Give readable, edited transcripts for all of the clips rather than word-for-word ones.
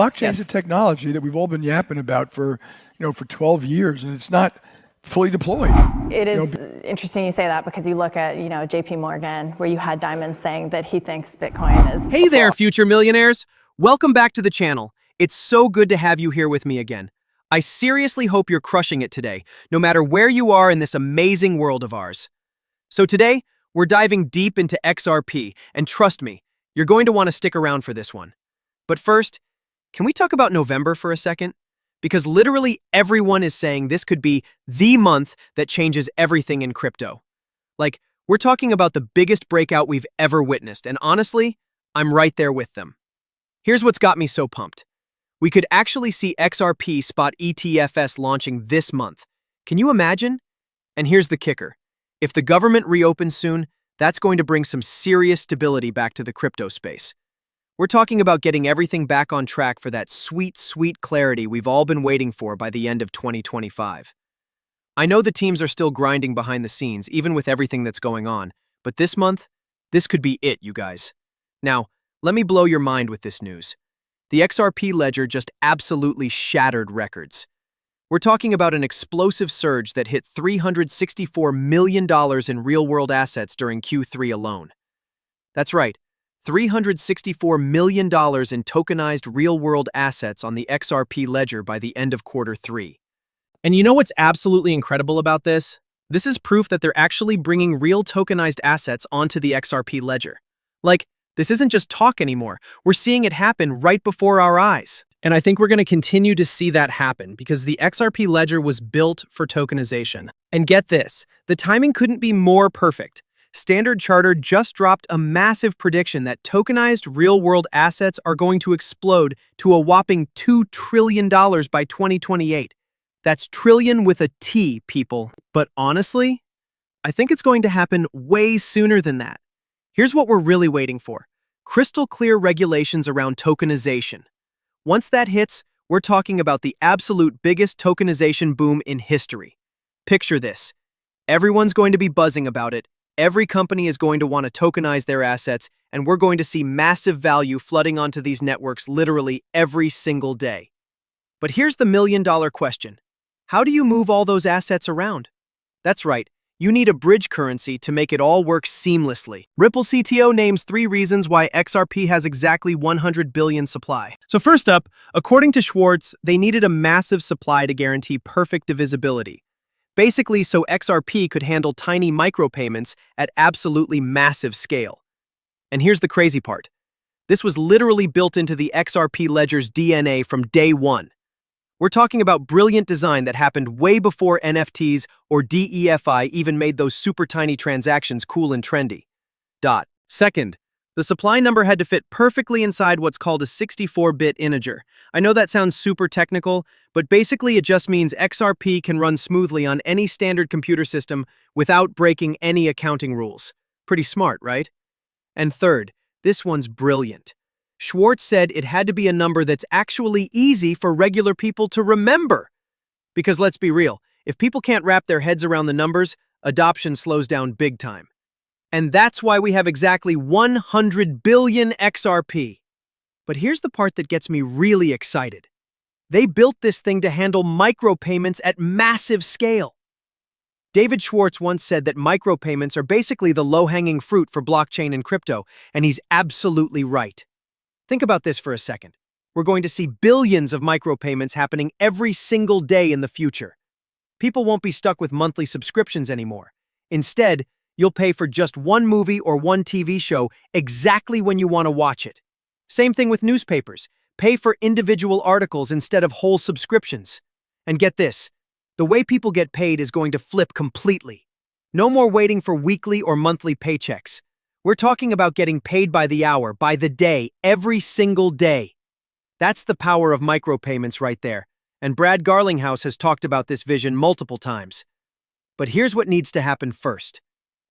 Blockchain's a technology that we've all been yapping about for 12 years, and it's not fully deployed. It is interesting you say that, because you look at, JP Morgan, where you had Dimon saying that he thinks Bitcoin is... Hey there, future millionaires. Welcome back to the channel. It's so good to have you here with me again. I seriously hope you're crushing it today, no matter where you are in this amazing world of ours. So today, we're diving deep into XRP, and trust me, you're going to want to stick around for this one. But first, can we talk about November for a second? Because literally everyone is saying this could be the month that changes everything in crypto. Like, we're talking about the biggest breakout we've ever witnessed, and honestly, I'm right there with them. Here's what's got me so pumped. We could actually see XRP Spot ETFs launching this month. Can you imagine? And here's the kicker. If the government reopens soon, that's going to bring some serious stability back to the crypto space. We're talking about getting everything back on track for that sweet, sweet clarity we've all been waiting for by the end of 2025. I know the teams are still grinding behind the scenes, even with everything that's going on, but this month, this could be it, you guys. Now, let me blow your mind with this news. The XRP Ledger just absolutely shattered records. We're talking about an explosive surge that hit $364 million in real-world assets during Q3 alone. That's right, $364 million in tokenized real-world assets on the XRP Ledger by the end of Q3. And you know what's absolutely incredible about this? This is proof that they're actually bringing real tokenized assets onto the XRP Ledger. Like, this isn't just talk anymore. We're seeing it happen right before our eyes. And I think we're going to continue to see that happen because the XRP Ledger was built for tokenization. And get this, the timing couldn't be more perfect. Standard Chartered just dropped a massive prediction that tokenized real-world assets are going to explode to a whopping $2 trillion by 2028. That's trillion with a T, people. But honestly, I think it's going to happen way sooner than that. Here's what we're really waiting for. Crystal clear regulations around tokenization. Once that hits, we're talking about the absolute biggest tokenization boom in history. Picture this. Everyone's going to be buzzing about it. Every company is going to want to tokenize their assets, and we're going to see massive value flooding onto these networks literally every single day. But here's the million-dollar question. How do you move all those assets around? That's right. You need a bridge currency to make it all work seamlessly. Ripple CTO names 3 reasons why XRP has exactly 100 billion supply. So first up, according to Schwartz, they needed a massive supply to guarantee perfect divisibility. Basically, so XRP could handle tiny micropayments at absolutely massive scale. And here's the crazy part. This was literally built into the XRP Ledger's DNA from day one. We're talking about brilliant design that happened way before NFTs or DeFi even made those super tiny transactions cool and trendy. Second, the supply number had to fit perfectly inside what's called a 64-bit integer. I know that sounds super technical, but basically it just means XRP can run smoothly on any standard computer system without breaking any accounting rules. Pretty smart, right? And third, this one's brilliant. Schwartz said it had to be a number that's actually easy for regular people to remember. Because let's be real, if people can't wrap their heads around the numbers, adoption slows down big time. And that's why we have exactly 100 billion XRP. But here's the part that gets me really excited. They built this thing to handle micropayments at massive scale. David Schwartz once said that micropayments are basically the low-hanging fruit for blockchain and crypto, and he's absolutely right. Think about this for a second. We're going to see billions of micropayments happening every single day in the future. People won't be stuck with monthly subscriptions anymore. Instead, you'll pay for just one movie or one TV show exactly when you want to watch it. Same thing with newspapers. Pay for individual articles instead of whole subscriptions. And get this, the way people get paid is going to flip completely. No more waiting for weekly or monthly paychecks. We're talking about getting paid by the hour, by the day, every single day. That's the power of micropayments right there. And Brad Garlinghouse has talked about this vision multiple times. But here's what needs to happen first.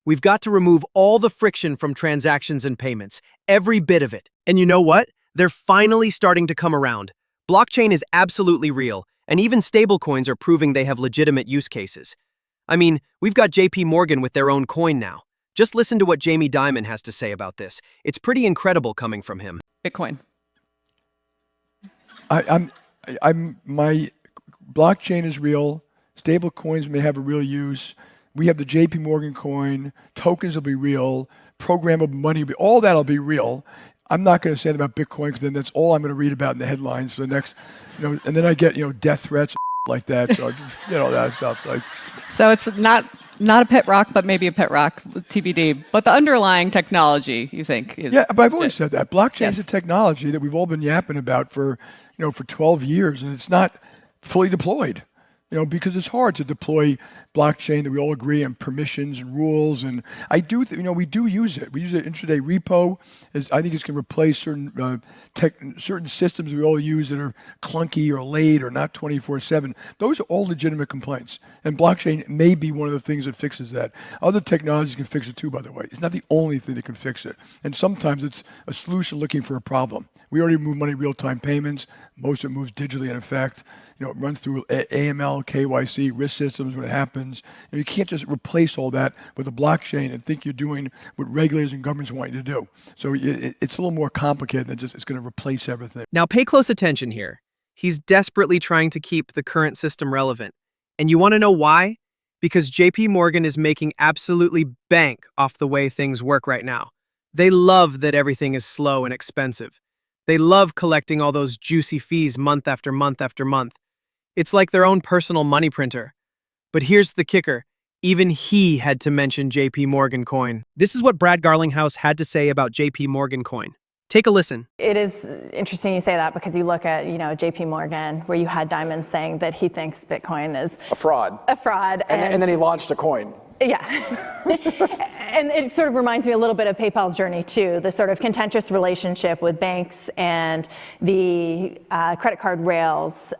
We've got to remove all the friction from transactions and payments, every bit of it. And you know what? They're finally starting to come around. Blockchain is absolutely real, and even stablecoins are proving they have legitimate use cases. I mean, we've got JP Morgan with their own coin now. Just listen to what Jamie Dimon has to say about this. It's pretty incredible coming from him. Bitcoin. My blockchain is real. Stable coins may have a real use. We have the JP Morgan coin. Tokens will be real. Programmable money, all that'll be real. I'm not going to say that about Bitcoin because then that's all I'm going to read about in the headlines for the next, and then I get, death threats like that. So, that stuff. Like, So it's not a pit rock, but maybe a pit rock, TBD. But the underlying technology, you think? Is yeah, but I've always said that blockchain Yes. is a technology that we've all been yapping about for 12 years, and it's not fully deployed. Because it's hard to deploy blockchain that we all agree on permissions and rules. And I do, we do use it. We use it intraday repo. I think it's going to replace certain certain systems we all use that are clunky or late or not 24/7. Those are all legitimate complaints. And blockchain may be one of the things that fixes that. Other technologies can fix it too, by the way. It's not the only thing that can fix it. And sometimes it's a solution looking for a problem. We already move money real-time payments. Most of it moves digitally in effect. It runs through AML, KYC, risk systems when it happens. You can't just replace all that with a blockchain and think you're doing what regulators and governments want you to do. So it's a little more complicated than just it's going to replace everything. Now pay close attention here. He's desperately trying to keep the current system relevant. And you want to know why? Because JP Morgan is making absolutely bank off the way things work right now. They love that everything is slow and expensive. They love collecting all those juicy fees month after month after month. It's like their own personal money printer. But here's the kicker. Even he had to mention JP Morgan coin. This is what Brad Garlinghouse had to say about JP Morgan coin. Take a listen. It is interesting you say that because you look at, JP Morgan, where you had Dimon saying that he thinks Bitcoin is a fraud. And then he launched a coin. Yeah. And it sort of reminds me a little bit of PayPal's journey too, the sort of contentious relationship with banks and the credit card rails.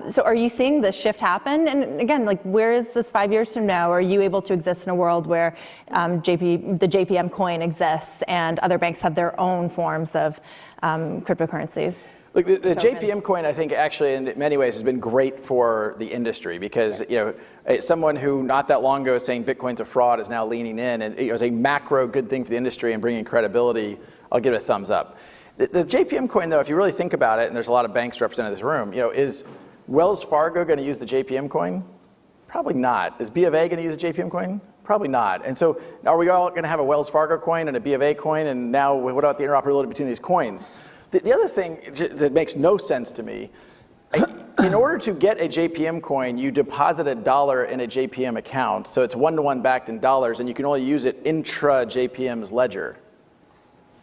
So are you seeing this shift happen? And again, where is this 5 years from now? Are you able to exist in a world where the JPM coin exists and other banks have their own forms of cryptocurrencies? Look, the JPM coin, I think, actually, in many ways, has been great for the industry because, someone who not that long ago was saying Bitcoin's a fraud is now leaning in, and it was a macro good thing for the industry and bringing credibility. I'll give it a thumbs up. The JPM coin, though, if you really think about it, and there's a lot of banks represented in this room, is Wells Fargo going to use the JPM coin? Probably not. Is B of A going to use the JPM coin? Probably not. And so, are we all going to have a Wells Fargo coin and a B of A coin? And now, what about the interoperability between these coins? The other thing that makes no sense to me, in order to get a JPM coin, you deposit $1 in a JPM account, so it's one-to-one backed in dollars, and you can only use it intra JPM's ledger.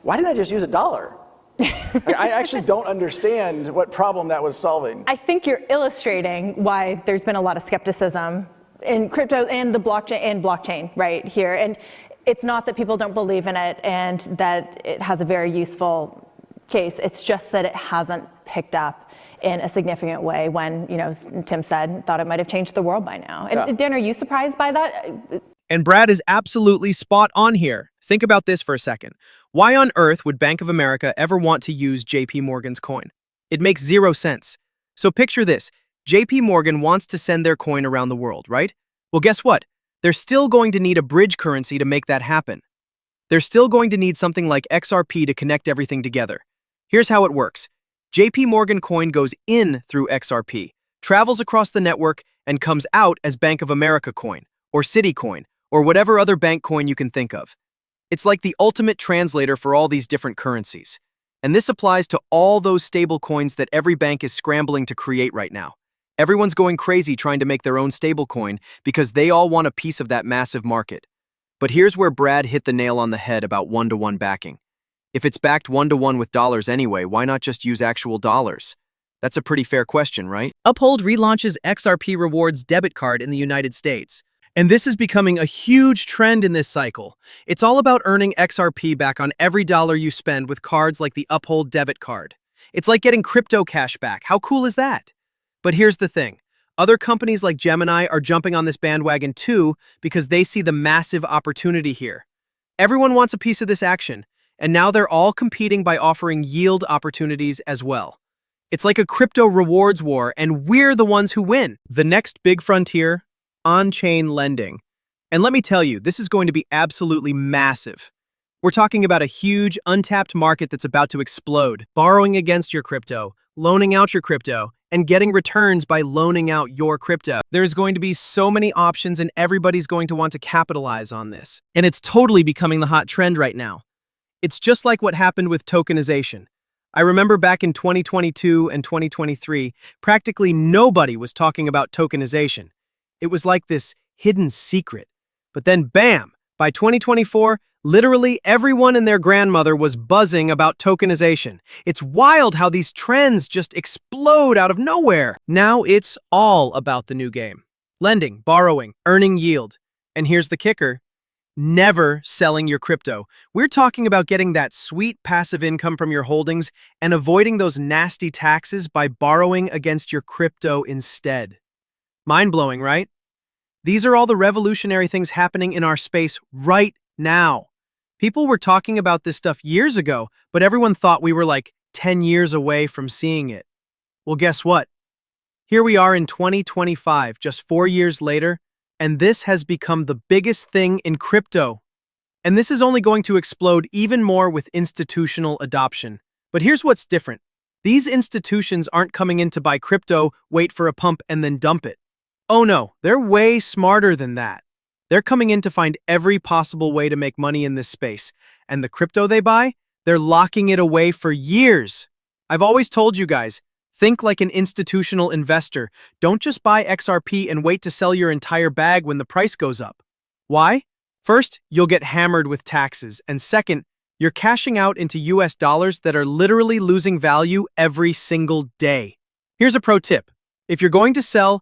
Why didn't I just use $1? I actually don't understand what problem that was solving. I think you're illustrating why there's been a lot of skepticism in crypto and the blockchain right here. And it's not that people don't believe in it and that it has a very useful case. It's just that it hasn't picked up in a significant way when, Tim said, thought it might have changed the world by now. And Yeah. Dan, are you surprised by that? And Brad is absolutely spot on here. Think about this for a second. Why on earth would Bank of America ever want to use JP Morgan's coin? It makes zero sense. So picture this. JP Morgan wants to send their coin around the world, right? Well, guess what? They're still going to need a bridge currency to make that happen. They're still going to need something like XRP to connect everything together. Here's how it works. JP Morgan coin goes in through XRP, travels across the network, and comes out as Bank of America coin, or Citi coin, or whatever other bank coin you can think of. It's like the ultimate translator for all these different currencies. And this applies to all those stable coins that every bank is scrambling to create right now. Everyone's going crazy trying to make their own stable coin because they all want a piece of that massive market. But here's where Brad hit the nail on the head about one-to-one backing. If it's backed one-to-one with dollars anyway, why not just use actual dollars? That's a pretty fair question, right? Uphold relaunches XRP Rewards Debit Card in the United States. And this is becoming a huge trend in this cycle. It's all about earning XRP back on every dollar you spend with cards like the Uphold Debit Card. It's like getting crypto cash back. How cool is that? But here's the thing. Other companies like Gemini are jumping on this bandwagon too because they see the massive opportunity here. Everyone wants a piece of this action. And now they're all competing by offering yield opportunities as well. It's like a crypto rewards war, and we're the ones who win. The next big frontier, on-chain lending. And let me tell you, this is going to be absolutely massive. We're talking about a huge, untapped market that's about to explode. Borrowing against your crypto, loaning out your crypto, and getting returns by loaning out your crypto. There's going to be so many options and everybody's going to want to capitalize on this. And it's totally becoming the hot trend right now. It's just like what happened with tokenization. I remember back in 2022 and 2023, practically nobody was talking about tokenization. It was like this hidden secret. But then bam, by 2024, literally everyone and their grandmother was buzzing about tokenization. It's wild how these trends just explode out of nowhere. Now it's all about the new game. Lending, borrowing, earning yield. And here's the kicker. Never selling your crypto. We're talking about getting that sweet passive income from your holdings and avoiding those nasty taxes by borrowing against your crypto instead. Mind-blowing, right? These are all the revolutionary things happening in our space right now. People were talking about this stuff years ago, but everyone thought we were like 10 years away from seeing it. Well, guess what? Here we are in 2025, just 4 years later, and this has become the biggest thing in crypto. And this is only going to explode even more with institutional adoption. But here's what's different. These institutions aren't coming in to buy crypto, wait for a pump, and then dump it. Oh no, they're way smarter than that. They're coming in to find every possible way to make money in this space. And the crypto they buy, they're locking it away for years. I've always told you guys, think like an institutional investor. Don't just buy XRP and wait to sell your entire bag when the price goes up. Why? First, you'll get hammered with taxes. And second, you're cashing out into US dollars that are literally losing value every single day. Here's a pro tip. If you're going to sell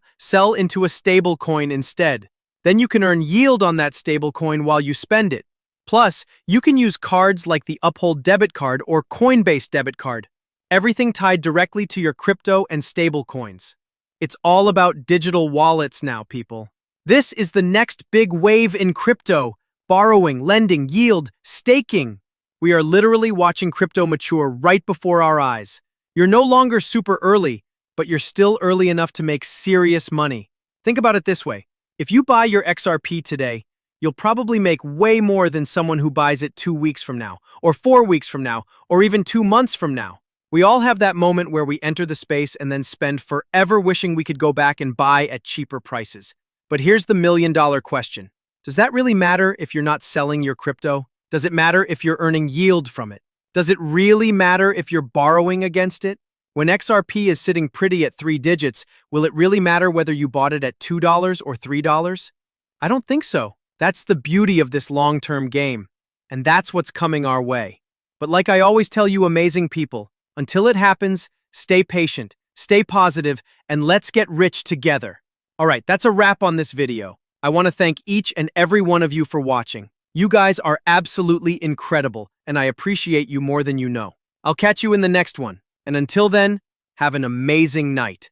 into a stable coin instead. Then you can earn yield on that stable coin while you spend it. Plus, you can use cards like the Uphold Debit Card or Coinbase Debit Card. Everything tied directly to your crypto and stable coins. It's all about digital wallets now, people. This is the next big wave in crypto. Borrowing, lending, yield, staking. We are literally watching crypto mature right before our eyes. You're no longer super early, but you're still early enough to make serious money. Think about it this way. If you buy your XRP today, you'll probably make way more than someone who buys it 2 weeks from now, or 4 weeks from now, or even 2 months from now. We all have that moment where we enter the space and then spend forever wishing we could go back and buy at cheaper prices. But here's the million-dollar question. Does that really matter if you're not selling your crypto? Does it matter if you're earning yield from it? Does it really matter if you're borrowing against it? When XRP is sitting pretty at 3 digits, will it really matter whether you bought it at $2 or $3? I don't think so. That's the beauty of this long-term game. And that's what's coming our way. But like I always tell you amazing people, until it happens, stay patient, stay positive, and let's get rich together. All right, that's a wrap on this video. I want to thank each and every one of you for watching. You guys are absolutely incredible, and I appreciate you more than you know. I'll catch you in the next one. And until then, have an amazing night.